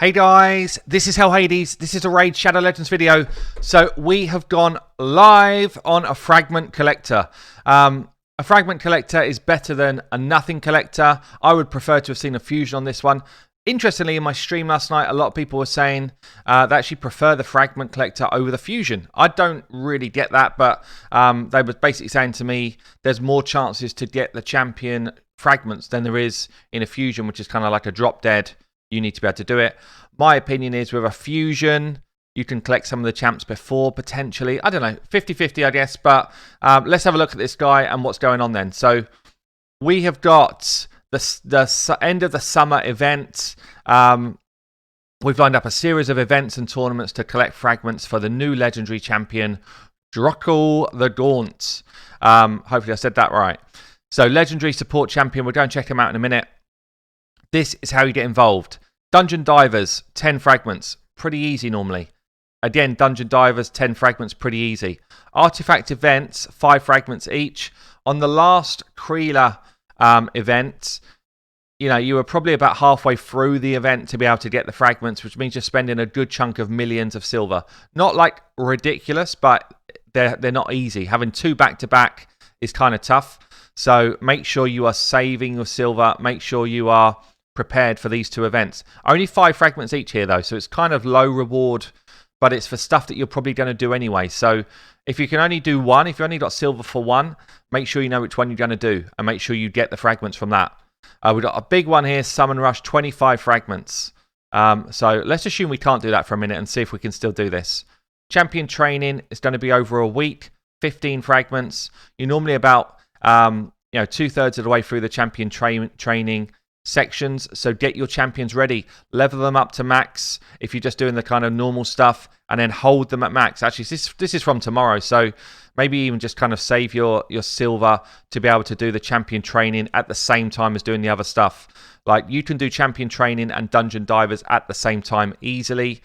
Hey guys, this is Hell Hades. This is a Raid Shadow Legends video. So we have gone live on a Fragment Collector. A Fragment Collector is better than a Nothing Collector. I would prefer to have seen a Fusion on this one. Interestingly, in my stream last night, a lot of people were saying they actually prefer the Fragment Collector over the Fusion. I don't really get that, but they were basically saying to me there's more chances to get the champion fragments than there is in a Fusion, which is kind of like a drop dead. You need to be able to do it. My opinion is with a Fusion, you can collect some of the champs before, potentially. I don't know, 50-50, I guess. But let's have a look at this guy and what's going on then. So we have got the end of the summer event. We've lined up a series of events and tournaments to collect fragments for the new legendary champion, Drokgul the Gaunt. Hopefully I said that right. So legendary support champion. We'll go and check him out in a minute. This is how you get involved. Dungeon Divers, 10 fragments. Pretty easy normally. Again, Dungeon Divers, 10 fragments, pretty easy. Artifact events, 5 fragments each. On the last Kreela event, you were probably about halfway through the event to be able to get the fragments, which means you're spending a good chunk of millions of silver. Not like ridiculous, but they're not easy. Having 2 back-to-back is kind of tough. So make sure you are saving your silver. Make sure you are prepared for these 2 events. Only 5 fragments each here though, so it's kind of low reward, but it's for stuff that you're probably going to do anyway. So if you can only do 1, if you only got silver for 1, make sure you know which one you're going to do and make sure you get the fragments from that. We've got a big one here, Summon Rush, 25 fragments. So let's assume we can't do that for a minute and see if we can still do this. Champion training is going to be over a week, 15 fragments. You're normally about 2/3 of the way through the champion training sections, so get your champions ready, level them up to max if you're just doing the kind of normal stuff, and then hold them at max. Actually, this is from tomorrow, so maybe even just kind of save your silver to be able to do the champion training at the same time as doing the other stuff. Like, you can do champion training and dungeon divers at the same time easily.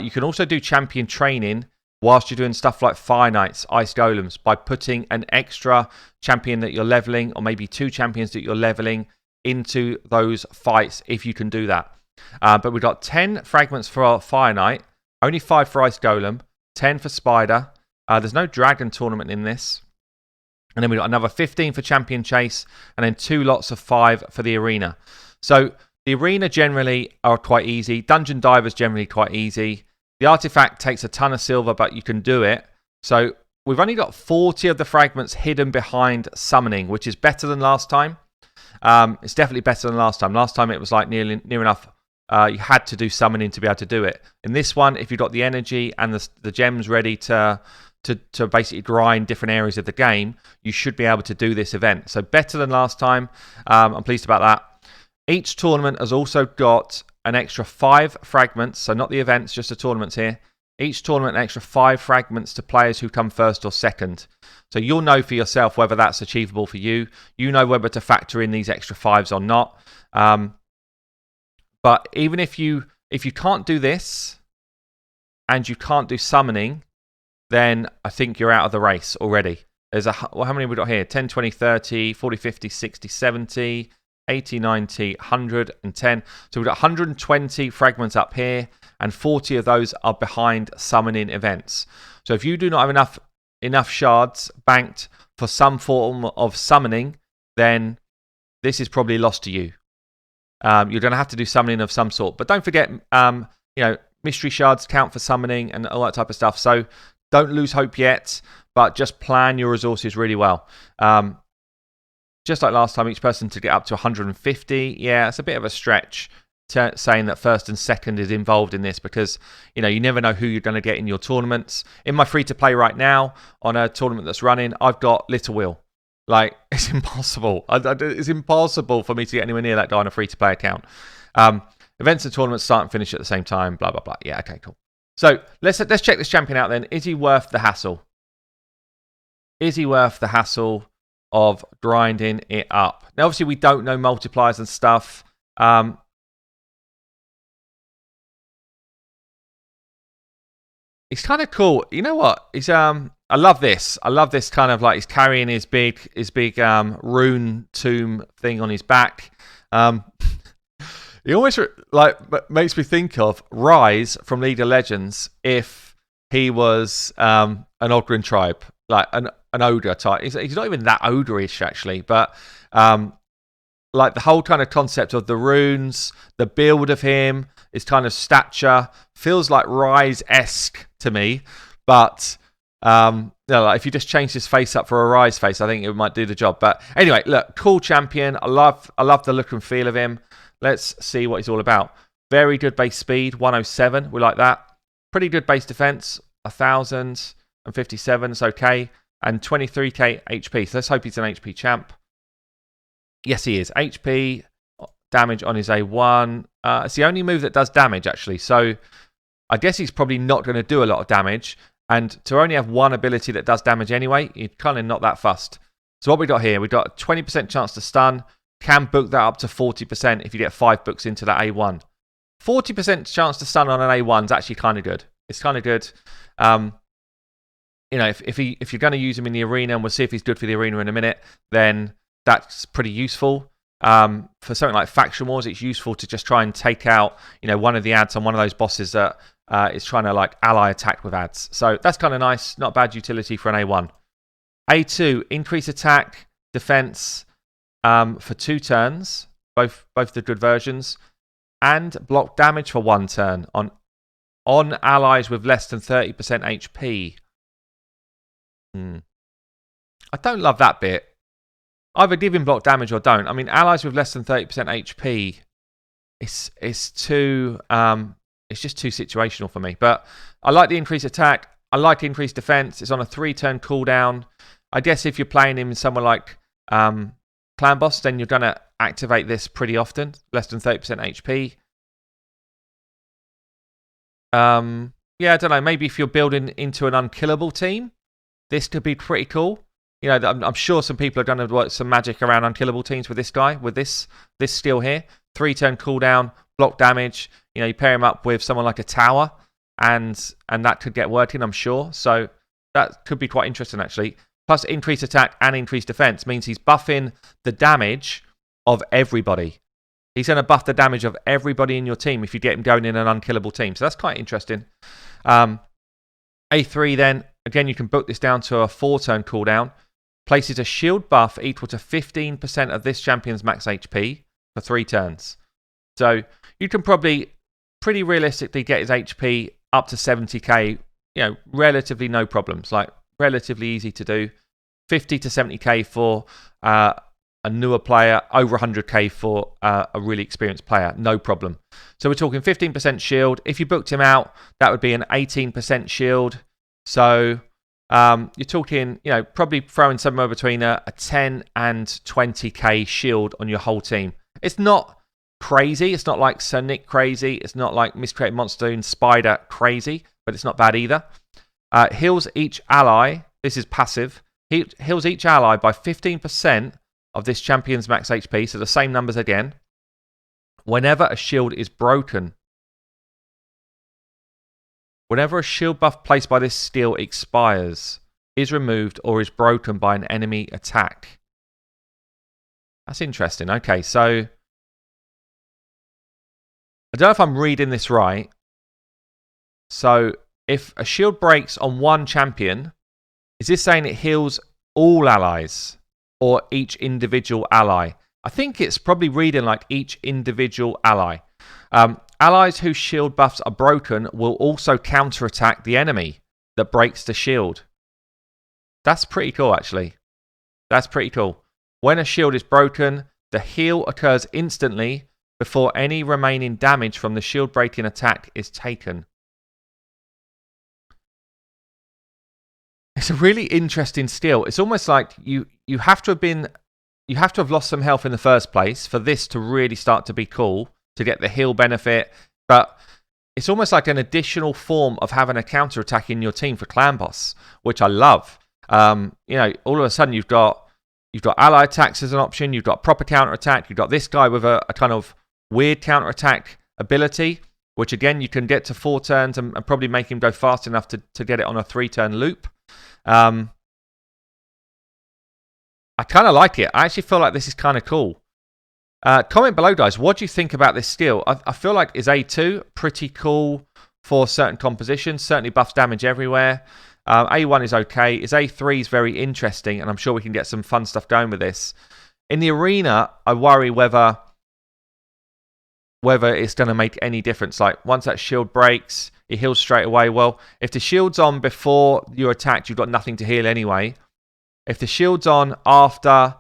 You can also do champion training whilst you're doing stuff like Fire Knights, Ice Golems, by putting an extra champion that you're leveling, or maybe 2 champions that you're leveling, into those fights if you can do that. But we've got 10 fragments for Fire Knight, only 5 for Ice Golem, 10 for Spider. There's no Dragon tournament in this. And then we've got another 15 for Champion Chase, and then 2 lots of 5 for the Arena. So the Arena generally are quite easy. Dungeon Divers generally quite easy. The Artifact takes a ton of silver, but you can do it. So we've only got 40 of the fragments hidden behind Summoning, which is better than last time. It's definitely better than last time. Last time it was like near enough. You had to do summoning to be able to do it. In this one, if you've got the energy and the gems ready to basically grind different areas of the game, you should be able to do this event. So better than last time. I'm pleased about that. Each tournament has also got an extra 5 fragments. So not the events, just the tournaments here. Each tournament, an extra 5 fragments to players who come first or second. So you'll know for yourself whether that's achievable for you. You know whether to factor in these extra 5s or not. But even if you can't do this and you can't do summoning, then I think you're out of the race already. There's how many have we got here? 10, 20, 30, 40, 50, 60, 70, 80, 90, 110. So we've got 120 fragments up here, and 40 of those are behind summoning events. So if you do not have enough shards banked for some form of summoning, then this is probably lost to you. You're going to have to do summoning of some sort. But don't forget, mystery shards count for summoning and all that type of stuff. So don't lose hope yet, but just plan your resources really well. Just like last time, each person to get up to 150. Yeah, it's a bit of a stretch saying that first and second is involved in this, because you never know who you're going to get in your tournaments. In my free-to-play right now, on a tournament that's running, I've got Little Will. Like, it's impossible. It's impossible for me to get anywhere near that guy on a free-to-play account. Events and tournaments start and finish at the same time, blah, blah, blah. Yeah, okay, cool. So let's check this champion out then. Is he worth the hassle? Is he worth the hassle of grinding it up? Now, obviously, we don't know multipliers and stuff. It's kind of cool. You know what? I love this. I love this kind of like he's carrying his big rune tomb thing on his back. He almost like makes me think of Rise from League of Legends if he was an Ogren tribe, like an Ogre type. He's not even that Ogre-ish actually, but like the whole kind of concept of the runes, the build of him, his kind of stature feels like Rise-esque to me. But like if you just change his face up for a Rise face, I think it might do the job. But anyway, look, cool champion. I love the look and feel of him. Let's see what he's all about. Very good base speed, 107. We like that. Pretty good base defense, 1,057. It's okay. And 23k HP. So let's hope he's an HP champ. Yes, he is. HP, damage on his A1. It's the only move that does damage, actually. So I guess he's probably not going to do a lot of damage. And to only have one ability that does damage anyway, you're kind of not that fussed. So what we got here, we got a 20% chance to stun. Can book that up to 40% if you get 5 books into that A1. 40% chance to stun on an A1 is actually kind of good. It's kind of good. If you're going to use him in the arena, and we'll see if he's good for the arena in a minute, then that's pretty useful. For something like Faction Wars, it's useful to just try and take out, one of the ads on one of those bosses that is trying to like ally attack with ads. So that's kind of nice. Not bad utility for an A1. A2, increase attack, defense for 2 turns, both the good versions, and block damage for 1 turn on allies with less than 30% HP. I don't love that bit. Either give him block damage or don't. I mean, allies with less than 30% HP, it's too it's just too situational for me. But I like the increased attack. I like the increased defense. It's on a 3-turn cooldown. I guess if you're playing him in somewhere like Clan Boss, then you're going to activate this pretty often. Less than 30% HP. Yeah, I don't know. Maybe if you're building into an unkillable team, this could be pretty cool. I'm sure some people are going to work some magic around unkillable teams with this guy, with this skill here. 3-turn cooldown, block damage. You pair him up with someone like a tower, and that could get working, I'm sure. So that could be quite interesting, actually. Plus, increased attack and increased defense means he's buffing the damage of everybody. He's going to buff the damage of everybody in your team if you get him going in an unkillable team. So that's quite interesting. A3 then, again, you can book this down to a 4-turn cooldown. Places a shield buff equal to 15% of this champion's max HP for 3 turns. So you can probably pretty realistically get his HP up to 70k, relatively no problems, like relatively easy to do. 50 to 70k for a newer player, over 100k for a really experienced player, no problem. So we're talking 15% shield. If you booked him out, that would be an 18% shield. So you're talking, probably throwing somewhere between a 10 and 20k shield on your whole team. It's not crazy. It's not like Sir Nick crazy. It's not like Miscreated Monster Spider crazy, but it's not bad either. Heals each ally. This is passive. He heals each ally by 15% of this champion's max HP, so the same numbers again, whenever a shield is broken. Whenever a shield buff placed by this skill expires, is removed, or is broken by an enemy attack. That's interesting. Okay, so I don't know if I'm reading this right. So if a shield breaks on one champion, is this saying it heals all allies or each individual ally? I think it's probably reading like each individual ally. Allies whose shield buffs are broken will also counterattack the enemy that breaks the shield. That's pretty cool, actually. That's pretty cool. When a shield is broken, the heal occurs instantly before any remaining damage from the shield breaking attack is taken. It's a really interesting skill. It's almost like you have to have lost some health in the first place for this to really start to be cool, to get the heal benefit. But it's almost like an additional form of having a counter attack in your team for Clan Boss, which I love. All of a sudden you've got ally attacks as an option. You've got proper counter attack. You've got this guy with a kind of weird counter attack ability, which again you can get to 4 turns and probably make him go fast enough to get it on a 3-turn loop. I kind of like it. I actually feel like this is kind of cool. Comment below, guys. What do you think about this skill? I feel like is A2 pretty cool for certain compositions. Certainly buffs damage everywhere. A1 is okay. Is A3 is very interesting, and I'm sure we can get some fun stuff going with this. In the arena, I worry whether it's going to make any difference. Like, once that shield breaks, it heals straight away. Well, if the shield's on before you're attacked, you've got nothing to heal anyway. If the shield's on after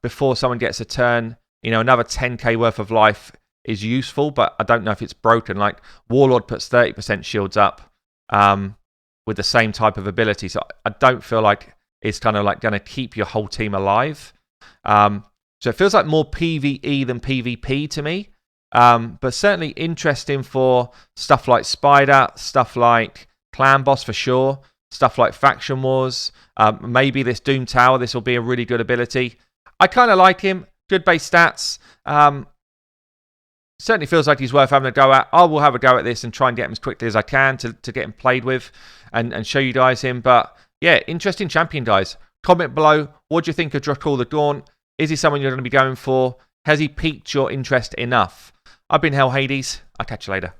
before someone gets a turn, you know, another 10k worth of life is useful, but I don't know if it's broken. Like, Warlord puts 30% shields up with the same type of ability, so I don't feel like it's kind of like going to keep your whole team alive. So it feels like more PvE than PvP to me, but certainly interesting for stuff like Spider, stuff like Clan Boss for sure, stuff like Faction Wars, maybe this Doom Tower, this will be a really good ability. I kind of like him, good base stats, certainly feels like he's worth having a go at. I will have a go at this and try and get him as quickly as I can to get him played with and show you guys him, but yeah, interesting champion, guys. Comment below, what do you think of Drokgul the Gaunt? Is he someone you're going to be going for? Has he piqued your interest enough? I've been Hell Hades. I'll catch you later.